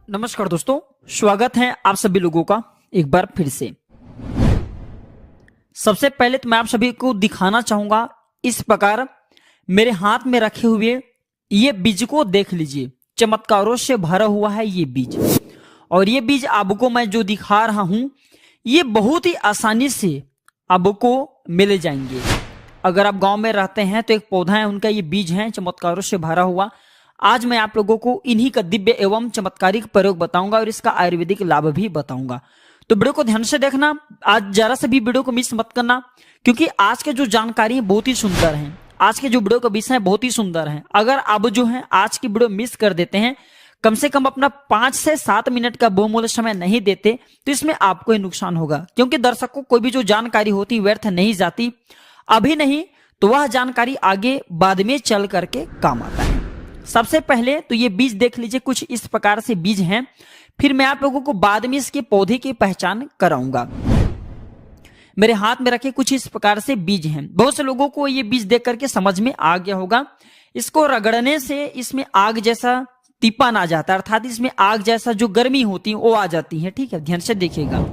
नमस्कार दोस्तों, स्वागत है आप सभी लोगों का एक बार फिर से। सबसे पहले तो मैं आप सभी को दिखाना चाहूंगा इस प्रकार मेरे हाथ में रखे हुए ये बीज को देख लीजिए। चमत्कारों से भरा हुआ है ये बीज, और ये बीज आपको मैं जो दिखा रहा हूं ये बहुत ही आसानी से आपको मिल जाएंगे। अगर आप गांव में रहते हैं तो एक पौधा है, उनका ये बीज है चमत्कारों से भरा हुआ। आज मैं आप लोगों को इन्हीं का दिव्य एवं चमत्कारिक प्रयोग बताऊंगा और इसका आयुर्वेदिक लाभ भी बताऊंगा। तो वीडियो को ध्यान से देखना, आज जरा से भी वीडियो को मिस मत करना, क्योंकि आज के जो जानकारी है बहुत ही सुंदर है। आज के जो वीडियो का विषय है बहुत ही सुंदर है। अगर आप जो है आज की वीडियो मिस कर देते हैं, कम से कम अपना 5 से 7 मिनट का बहुमूल्य समय नहीं देते, तो इसमें आपको ही नुकसान होगा। क्योंकि दर्शकों कोई भी जो जानकारी होती व्यर्थ नहीं जाती, अभी नहीं तो वह जानकारी आगे बाद में चल करके काम आता है। सबसे पहले तो ये बीज देख लीजिए, कुछ इस प्रकार से बीज हैं। फिर मैं आप लोगों को बाद में इसके पौधे की पहचान कराऊंगा। मेरे हाथ में रखे कुछ इस प्रकार से बीज हैं। बहुत से लोगों को ये बीज देख करके समझ में आ गया होगा। इसको रगड़ने से इसमें आग जैसा तीपन आ जाता है, अर्थात इसमें आग जैसा जो गर्मी होती है वो आ जाती है। ठीक है, ध्यान से देखिएगा।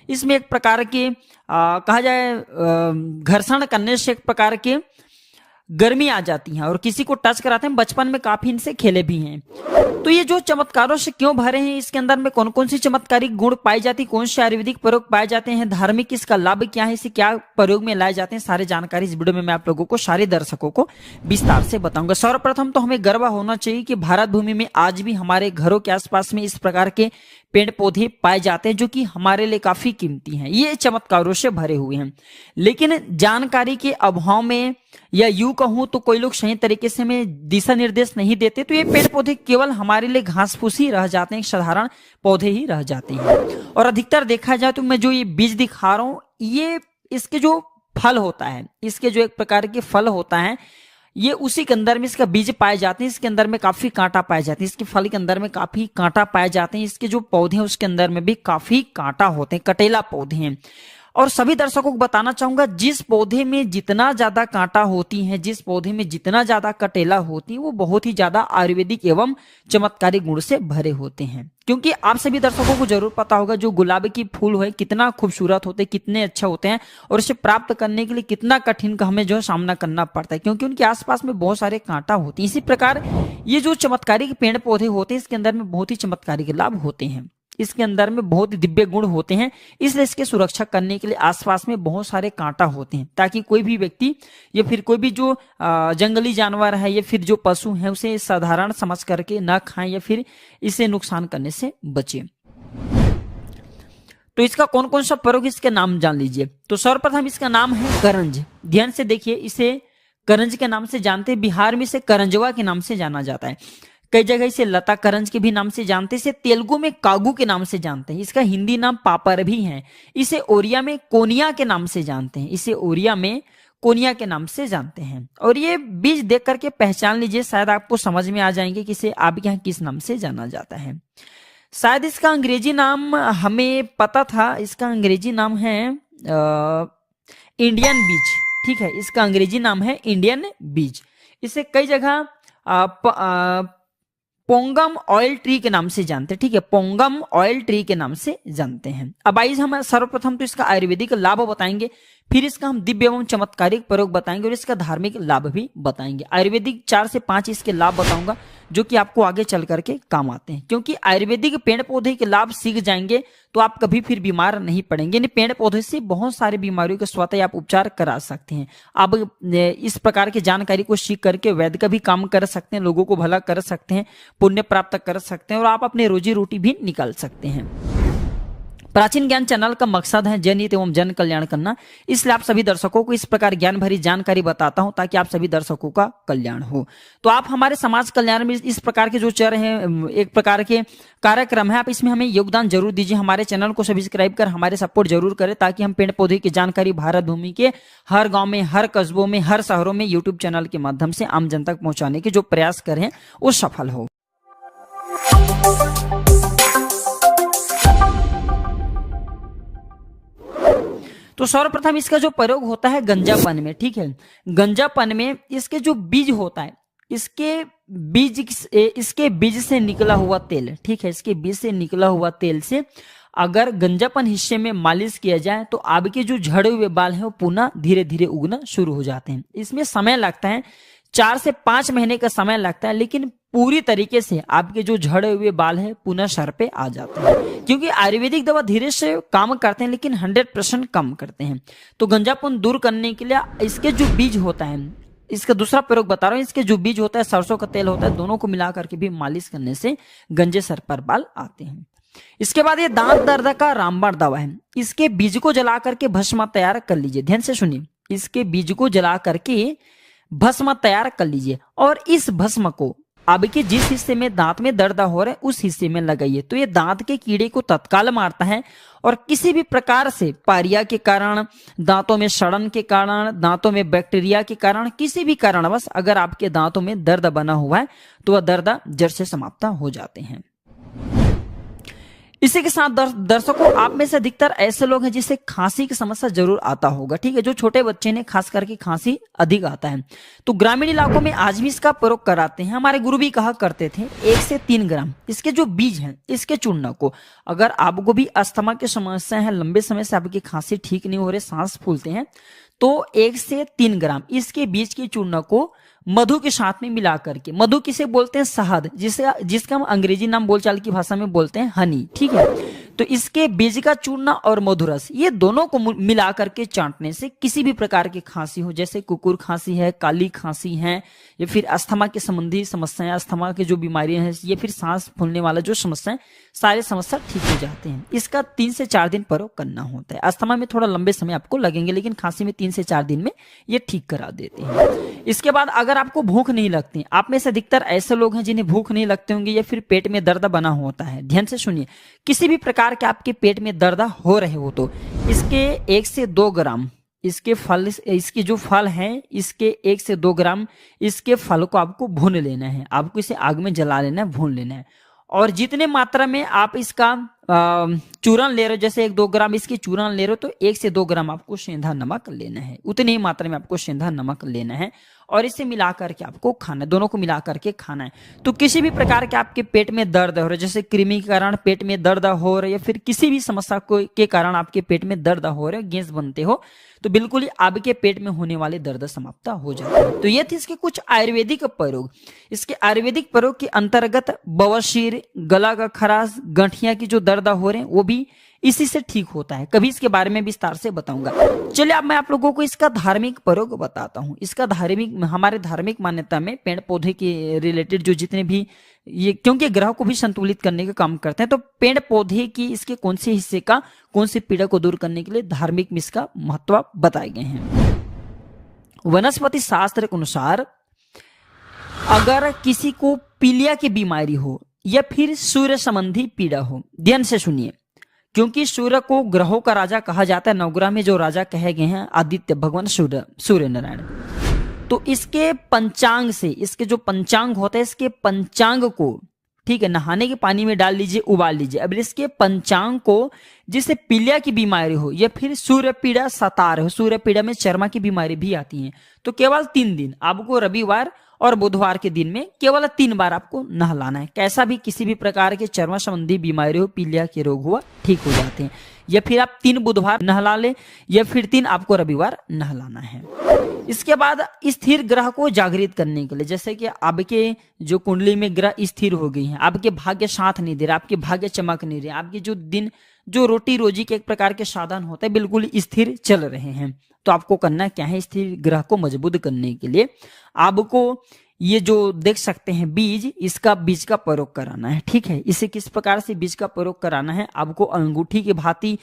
इसमें एक प्रकार के कहा जाए घर्षण करने से एक प्रकार के गर्मी आ जाती है, और किसी को टच कराते हैं। बचपन में काफी इनसे खेले भी हैं। तो ये जो चमत्कारों से क्यों भरे हैं, इसके अंदर में कौन कौन सी चमत्कारिक गुण पाई जाती, कौन से आयुर्वेदिक प्रयोग पाए जाते हैं, धार्मिक इसका लाभ क्या है, इसे क्या प्रयोग में लाए जाते हैं, सारी जानकारी इस वीडियो में मैं आप लोगों को, सारे दर्शकों को विस्तार से बताऊंगा। सर्वप्रथम तो हमें गर्व होना चाहिए कि भारत भूमि में आज भी हमारे घरों के आसपास में इस प्रकार के पेड़ पौधे पाए जाते हैं, जो कि हमारे लिए काफी कीमती हैं। ये चमत्कारों से भरे हुए हैं, लेकिन जानकारी के अभाव में या यूं कहूं तो कोई लोग सही तरीके से हमें दिशा निर्देश नहीं देते, तो ये पेड़ पौधे केवल हमारे लिए घास फूस ही रह जाते हैं, साधारण पौधे ही रह जाते हैं। और अधिकतर देखा जाए तो मैं जो ये बीज दिखा रहा हूं, ये इसके जो फल होता है, इसके जो एक प्रकार के फल होता है, ये उसी के अंदर में इसका बीज पाए जाते हैं। इसके अंदर में काफी कांटा पाए जाते हैं, इसके फल के अंदर में काफी कांटा पाए जाते हैं। इसके जो पौधे हैं उसके अंदर में भी काफी कांटा होते हैं, कटेला पौधे हैं। और सभी दर्शकों को बताना चाहूंगा, जिस पौधे में जितना ज्यादा कांटा होती है, जिस पौधे में जितना ज्यादा कटेला होती है, वो बहुत ही ज्यादा आयुर्वेदिक एवं चमत्कारिक गुण से भरे होते हैं। क्योंकि आप सभी दर्शकों को जरूर पता होगा जो गुलाब की फूल है कितना खूबसूरत होते हैं, कितने अच्छे होते हैं, और इसे प्राप्त करने के लिए कितना कठिन का हमें जो सामना करना पड़ता है, क्योंकि उनके आसपास में बहुत सारे कांटा होते हैं। इसी प्रकार ये जो चमत्कारिक पेड़ पौधे होते हैं, इसके अंदर में बहुत ही चमत्कारिक लाभ होते हैं, इसके अंदर में बहुत ही दिव्य गुण होते हैं। इसलिए इसके सुरक्षा करने के लिए आसपास में बहुत सारे कांटा होते हैं, ताकि कोई भी व्यक्ति या फिर कोई भी जो जंगली जानवर है या फिर जो पशु है उसे साधारण समझ करके ना खाएं या फिर इसे नुकसान करने से बचे। तो इसका कौन कौन सा प्रयोग, इसके नाम जान लीजिए। तो सर्वप्रथम इसका नाम है करंज। ध्यान से देखिए, इसे करंज के नाम से जानते हैं। बिहार में इसे करंजवा के नाम से जाना जाता है। कई जगह इसे लता करंज के भी नाम से जानते हैं। इसे तेलुगु में कागू के नाम से जानते हैं। इसका हिंदी नाम पापर भी है। इसे ओरिया में कोनिया के नाम से जानते हैं। इसे ओरिया में कोनिया के नाम से जानते हैं। और ये बीज देख करके पहचान लीजिए, शायद आपको समझ में आ जाएंगे कि इसे आपके यहाँ किस नाम से जाना जाता है। शायद इसका अंग्रेजी नाम हमें पता था, इसका अंग्रेजी नाम है इंडियन बीज। ठीक है, इसका अंग्रेजी नाम है इंडियन बीज। इसे कई जगह पोंगम ऑयल ट्री के नाम से जानते हैं। ठीक है, पोंगम ऑयल ट्री के नाम से जानते हैं। अब आइए हम सर्वप्रथम तो इसका आयुर्वेदिक लाभ बताएंगे, फिर इसका हम दिव्य एवं चमत्कारिक प्रयोग बताएंगे, और इसका धार्मिक लाभ भी बताएंगे। आयुर्वेदिक 4 से 5 इसके लाभ बताऊंगा, जो कि आपको आगे चल करके काम आते हैं। क्योंकि आयुर्वेदिक पेड़ पौधे के लाभ सीख जाएंगे तो आप कभी फिर बीमार नहीं पड़ेंगे। इन पेड़ पौधे से बहुत सारी बीमारियों के स्वतः आप उपचार करा सकते हैं। आप इस प्रकार की जानकारी को सीख करके वैद्य का भी काम कर सकते हैं, लोगों को भला कर सकते हैं, पुण्य प्राप्त कर सकते हैं, और आप अपने रोजी रोटी भी निकाल सकते हैं। प्राचीन ज्ञान चैनल का मकसद है जनहित एवं जन कल्याण करना, इसलिए आप सभी दर्शकों को इस प्रकार ज्ञान भरी जानकारी बताता हूं, ताकि आप सभी दर्शकों का कल्याण हो। तो आप हमारे समाज कल्याण में इस प्रकार के जो चल रहे हैं, एक प्रकार के कार्यक्रम है, आप इसमें हमें योगदान जरूर दीजिए। हमारे चैनल को सब्सक्राइब कर हमारे सपोर्ट जरूर करें, ताकि हम पेड़ पौधे की जानकारी भारत भूमि के हर गाँव में, हर कस्बों में, हर शहरों में यूट्यूब चैनल के माध्यम से आम जन तक पहुंचाने के जो प्रयास करें वो सफल हो। तो सर्वप्रथम इसका जो प्रयोग होता है गंजापन में। ठीक है, गंजापन में इसके जो बीज होता है, इसके इसके बीज से निकला हुआ तेल, ठीक है, इसके बीज से निकला हुआ तेल से अगर गंजापन हिस्से में मालिश किया जाए तो आपके जो झड़े हुए बाल हैं वो पुनः धीरे धीरे उगना शुरू हो जाते हैं। इसमें समय लगता है, 4 से 5 महीने का समय लगता है, लेकिन पूरी तरीके से आपके जो झड़े हुए बाल हैं पुनः सर पे आ जाते हैं। क्योंकि आयुर्वेदिक दवा धीरे से काम करते हैं लेकिन 100% कम करते हैं। तो गंजापन दूर करने के लिए इसके जो बीज होता है, इसका दूसरा प्रयोग बता रहा हूँ, इसके जो बीज होता है, सरसों का तेल होता है, दोनों को मिला करके भी मालिश करने से गंजे सर पर बाल आते हैं। इसके बाद ये दांत दर्द का रामबाण दवा है। इसके बीज को जला करके भस्म तैयार कर लीजिए। ध्यान से सुनिए, इसके बीज को जला करके भस्म तैयार कर लीजिए और इस भस्म को आपके जिस हिस्से में दांत में दर्द हो रहा है उस हिस्से में लगाइए। तो ये दांत के कीड़े को तत्काल मारता है और किसी भी प्रकार से पायरिया के कारण, दांतों में सड़न के कारण, दांतों में बैक्टीरिया के कारण, किसी भी कारणवश अगर आपके दांतों में दर्द बना हुआ है तो वह दर्द जड़ से समाप्त हो जाते हैं। इसी के साथ दर्शकों, आप में से अधिकतर ऐसे लोग हैं जिसे खांसी की समस्या जरूर आता होगा, ठीक है। जो छोटे बच्चे ने खास करके खांसी अधिक आता है, तो ग्रामीण इलाकों में आज भी इसका प्रयोग कराते हैं। हमारे गुरु भी कहा करते थे 1 से 3 ग्राम इसके जो बीज हैं, इसके चूर्ण को, अगर आपको भी अस्थमा की समस्या है, लंबे समय से आपकी खांसी ठीक नहीं हो रही, सांस फूलते हैं, तो 1 से 3 ग्राम इसके बीज के चूर्ण को मधु के साथ में मिला करके, मधु किसे बोलते हैं, शहद, जिसका हम अंग्रेजी नाम बोलचाल की भाषा में बोलते हैं हनी, ठीक है। तो इसके बीज का चूर्ण और मधुरस, ये दोनों को मिला करके चाटने से किसी भी प्रकार की खांसी हो, जैसे कुकुर खांसी है, काली खांसी है, या फिर अस्थमा के संबंधी समस्याएं, अस्थमा की जो बीमारियां हैं, या फिर सांस फूलने वाला जो समस्या है, सारे समस्या ठीक हो जाते हैं। इसका 3 से 4 दिन प्रयोग करना होता है। अस्थमा में थोड़ा लंबे समय आपको लगेंगे, लेकिन खांसी में 3 से 4 दिन में ये ठीक करा देते हैं। इसके बाद अगर आपको भूख नहीं लगती, आप में से अधिकतर ऐसे लोग हैं जिन्हें भूख नहीं लगते होंगे या फिर पेट में दर्द बना होता है, ध्यान से सुनिए, किसी भी प्रकार के आपके पेट में दर्द हो रहे हो तो इसके 1 से 2 ग्राम इसके फल, इसके जो फल हैं, इसके 1 से 2 ग्राम इसके फल को आपको भून लेना है। आपको इसे आग में जला लेना है, भून लेना है। और जितने मात्रा में आप इसका चूरन ले रहे हो, जैसे 1-2 ग्राम इसकी चूरन ले रहे हो, तो 1 से 2 ग्राम आपको सेंधा नमक लेना है। उतनी ही मात्रा में आपको सेंधा नमक लेना है और इसे मिला करके आपको खाना है, दोनों को मिला करके खाना है। तो किसी भी प्रकार के आपके पेट में दर्द हो रहा है, जैसे कृमि के कारण पेट में दर्द हो रहा है, या फिर किसी भी समस्या के कारण आपके पेट में दर्द हो रहा है, गैस बनते हो, तो बिल्कुल ही आपके पेट में होने वाले दर्द समाप्त हो जाते हैं। तो ये थे इसके कुछ आयुर्वेदिक प्रयोग। इसके आयुर्वेदिक प्रयोग के अंतर्गत बवासीर, गला का खराश, गठिया की जो दर्द हो रहे हैं वो भी इसी से ठीक होता है। कभी इसके बारे में विस्तार से बताऊंगा। चलिए अब मैं आप लोगों को इसका धार्मिक प्रयोग बताता हूँ। इसका हमारे धार्मिक मान्यता में पेड़ पौधे के रिलेटेड जो जितने भी ये, क्योंकि ग्रह को भी संतुलित करने का काम करते हैं, तो पेड़ पौधे की इसके कौन से हिस्से का, कौन से पीड़ा को दूर करने के लिए धार्मिक में इसका महत्व बताए गए हैं। वनस्पति शास्त्र के अनुसार अगर किसी को पीलिया की बीमारी हो या फिर सूर्य संबंधी पीड़ा हो, ध्यान से सुनिए, क्योंकि सूर्य को ग्रहों का राजा कहा जाता है। नवग्रह में जो राजा कहे गए हैं आदित्य भगवान सूर्य नारायण। तो इसके पंचांग से, इसके जो पंचांग होता है, इसके पंचांग को, ठीक है, नहाने के पानी में डाल लीजिए, उबाल लीजिए। अब इसके पंचांग को, जिससे पीलिया की बीमारी हो या फिर सूर्य पीड़ा सता रहे हो, सूर्य पीड़ा में चर्मा की बीमारी भी आती है, तो केवल 3 दिन आपको, रविवार और बुधवार के दिन में केवल 3 बार आपको नहलाना है। कैसा भी किसी भी प्रकार के चर्म संबंधी बीमारी हो, पीलिया के रोग हुआ, ठीक हो जाते हैं। या फिर आप 3 बुधवार नहला ले, या फिर 3 आपको रविवार नहलाना है। इसके बाद स्थिर ग्रह को जागृत करने के लिए, जैसे कि आपके जो कुंडली में ग्रह स्थिर हो गई हैं, आपके भाग्य साथ नहीं दे रहा, आपके भाग्य चमक नहीं रहे, आपके जो दिन, जो रोटी रोजी के एक प्रकार के साधन होते हैं बिल्कुल स्थिर चल रहे हैं, तो आपको करना क्या है, स्थिर ग्रह को मजबूत करने के लिए आपको ये जो देख सकते हैं बीज, इसका बीज का प्रयोग कराना है, ठीक है। इसे किस प्रकार से बीज का प्रयोग कराना है, आपको अंगूठी की भांति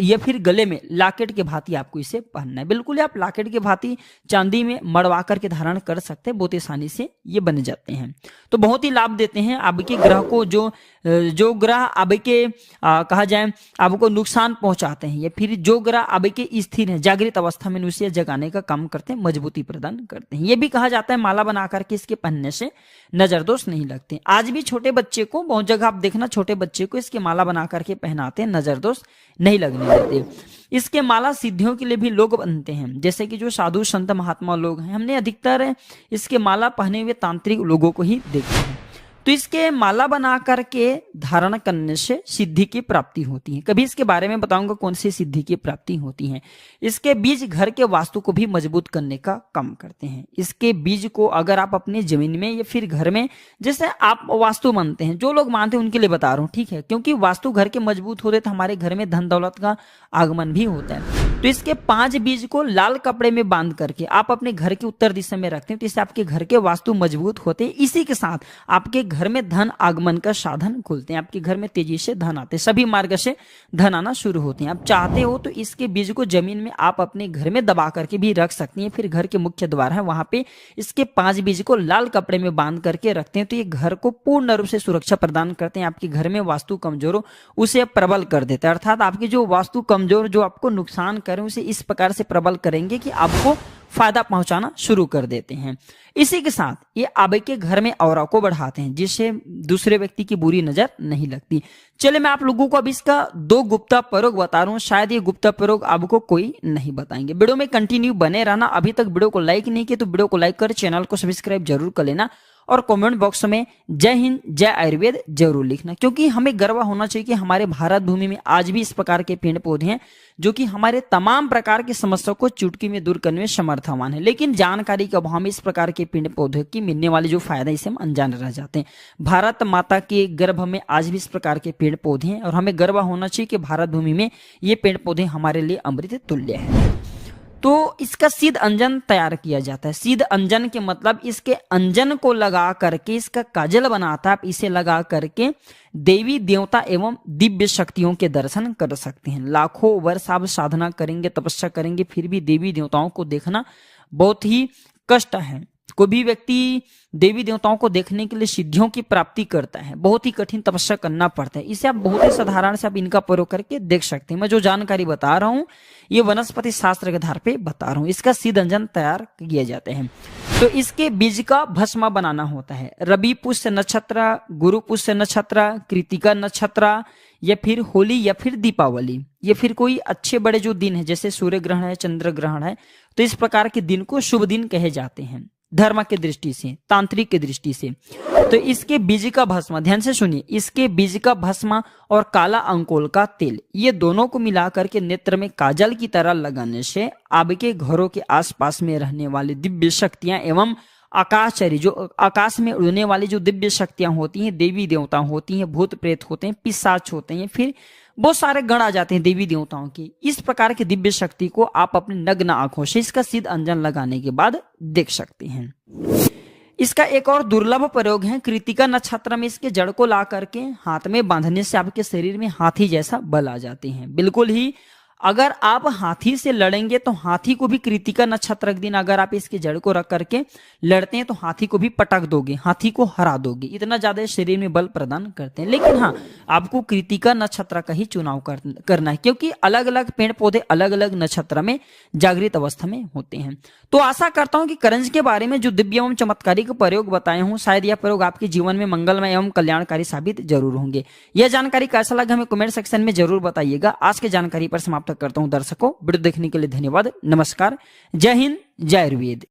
या फिर गले में लॉकेट के भांति आपको इसे पहनना है। बिल्कुल आप लॉकेट के भांति चांदी में मड़वा करके धारण कर सकते हैं, बहुत आसानी से ये बन जाते हैं। तो बहुत ही लाभ देते हैं आपके ग्रह को, जो ग्रह आपके कहा जाए आपको नुकसान पहुंचाते हैं, या फिर जो ग्रह आपके स्थिर है जागृत अवस्था में, उसे जगाने का काम करते हैं, मजबूती प्रदान करते हैं। ये भी कहा जाता है माला बना करके इसके पहनने से नजर दोष नहीं लगते। आज भी छोटे बच्चे को, बहुत जगह आप देखना, छोटे बच्चे को इसके माला बना करके पहनाते हैं, नजर दोष नहीं लगने देते। इसके माला सिद्धियों के लिए भी लोग बनते हैं, जैसे कि जो साधु संत महात्मा लोग हैं, हमने अधिकतर इसके माला पहने हुए तांत्रिक लोगों को ही देखा है। तो इसके माला बना करके धारण करने से सिद्धि की प्राप्ति होती है। कभी इसके बारे में बताऊंगा कौन सी सिद्धि की प्राप्ति होती है। इसके बीज घर के वास्तु को भी मजबूत करने का काम करते हैं। इसके बीज को अगर आप अपनी जमीन में या फिर घर में, जैसे आप वास्तु मानते हैं, जो लोग मानते हैं उनके लिए बता रहा हूँ, ठीक है, क्योंकि वास्तु घर के मजबूत होते तो हमारे घर में धन दौलत का आगमन भी होता है। तो इसके 5 बीज को लाल कपड़े में बांध करके आप अपने घर के उत्तर दिशा में रखते हैं, तो इससे आपके घर के वास्तु मजबूत होते हैं। इसी के साथ आपके घर में धन आगमन का साधन खुलते हैं, आपके घर में तेजी से धन आते हैं, सभी मार्ग से धन आना शुरू होते हैं। आप चाहते हो तो इसके बीज को जमीन में आप अपने घर में दबा करके भी रख सकती हैं। फिर घर के मुख्य द्वार है, वहां पे इसके 5 बीज को लाल कपड़े में बांध करके रखते हैं, तो ये घर को पूर्ण रूप से सुरक्षा प्रदान करते हैं। आपके घर में वास्तु कमजोर हो उसे प्रबल कर देते हैं, अर्थात आपकी जो वास्तु कमजोर, जो आपको नुकसान करें, उसे इस प्रकार से प्रबल करेंगे कि आपको फायदा पहुंचाना शुरू कर देते हैं। इसी के साथ ये आपके घर में औरा को बढ़ाते हैं, जिससे दूसरे व्यक्ति की बुरी नजर नहीं लगती। चले मैं आप लोगों को अब इसका 2 गुप्ता प्रयोग बता रहा हूं, शायद ये गुप्ता प्रयोग आपको कोई नहीं बताएंगे। वीडियो में कंटिन्यू बने रहना। अभी तक वीडियो को लाइक नहीं किया तो वीडियो को लाइक कर चैनल को सब्सक्राइब जरूर कर लेना, और कमेंट बॉक्स में जय हिंद जय आयुर्वेद जरूर लिखना, क्योंकि हमें गर्व होना चाहिए कि हमारे भारत भूमि में आज भी इस प्रकार के पेड़ पौधे हैं जो कि हमारे तमाम प्रकार की समस्याओं को चुटकी में दूर करने में समर्थवान है। लेकिन जानकारी के अभाव में इस प्रकार के पेड़ पौधे की मिलने वाले जो फायदा, इसे हम अनजान रह जाते हैं। भारत माता के गर्भ में आज भी इस प्रकार के पेड़ पौधे हैं, और हमें गर्व होना चाहिए कि भारत भूमि में ये पेड़ पौधे हमारे लिए अमृत तुल्य है। तो इसका सिद्ध अंजन तैयार किया जाता है। सिद्ध अंजन के मतलब इसके अंजन को लगा करके इसका काजल बनाता है। आप इसे लगा करके देवी देवता एवं दिव्य शक्तियों के दर्शन कर सकते हैं। लाखों वर्ष आप साधना करेंगे, तपस्या करेंगे, फिर भी देवी देवताओं को देखना बहुत ही कष्ट है। कोई भी व्यक्ति देवी देवताओं को देखने के लिए सिद्धियों की प्राप्ति करता है, बहुत ही कठिन तपस्या करना पड़ता है। इसे आप बहुत ही साधारण से आप इनका प्रयोग करके देख सकते हैं। मैं जो जानकारी बता रहा हूं ये वनस्पति शास्त्र के आधार पे बता रहा हूं। इसका सिद्ध अंजन तैयार किए जाते हैं। तो इसके बीज का भस्म बनाना होता है। रवि पुष्य नक्षत्र, गुरु पुष्य नक्षत्र, कृतिका नक्षत्र, या फिर होली या फिर दीपावली, या फिर कोई अच्छे बड़े जो दिन है, जैसे सूर्य ग्रहण है, चंद्र ग्रहण है, तो इस प्रकार के दिन को शुभ दिन कहे जाते हैं धर्म के दृष्टि से, तांत्रिक की दृष्टि से। तो इसके बीज का भस्म, ध्यान से सुनिए, इसके बीज का भस्म और काला अंकोल का तेल, ये दोनों को मिला करके नेत्र में काजल की तरह लगाने से आपके घरों के आसपास में रहने वाली दिव्य शक्तियां एवं आकाशचरी, जो आकाश में उड़ने वाली जो दिव्य शक्तियां होती हैं, देवी देवता होती हैं, भूत प्रेत होते हैं, पिशाच होते हैं, फिर बहुत सारे गण आ जाते हैं देवी देवताओं की। इस प्रकार की दिव्य शक्ति को आप अपनी नग्न आंखों से इसका सिद्ध अंजन लगाने के बाद देख सकते हैं। इसका एक और दुर्लभ प्रयोग है। कृतिका नक्षत्र में इसके जड़ को ला करके हाथ में बांधने से आपके शरीर में हाथी जैसा बल आ जाते हैं। बिल्कुल ही अगर आप हाथी से लड़ेंगे तो हाथी को भी कृतिका नक्षत्र के दिन अगर आप इसके जड़ को रख करके लड़ते हैं तो हाथी को भी पटक दोगे, हाथी को हरा दोगे, इतना ज्यादा शरीर में बल प्रदान करते हैं। लेकिन हाँ, आपको कृतिका नक्षत्र का ही चुनाव करना है, क्योंकि अलग अलग पेड़ पौधे अलग अलग नक्षत्र में जागृत अवस्था में होते हैं। तो आशा करता हूं कि करंज के बारे में जो दिव्य एवं चमत्कारिक प्रयोग बताए हूं, शायद यह प्रयोग आपके जीवन में मंगलमय एवं कल्याणकारी साबित जरूर होंगे। यह जानकारी कैसा लगा हमें कमेंट सेक्शन में जरूर बताइएगा। आज की जानकारी पर समाप्त करता हूं दर्शकों। वीडियो देखने के लिए धन्यवाद। नमस्कार। जय हिंद जय आयुर्वेद।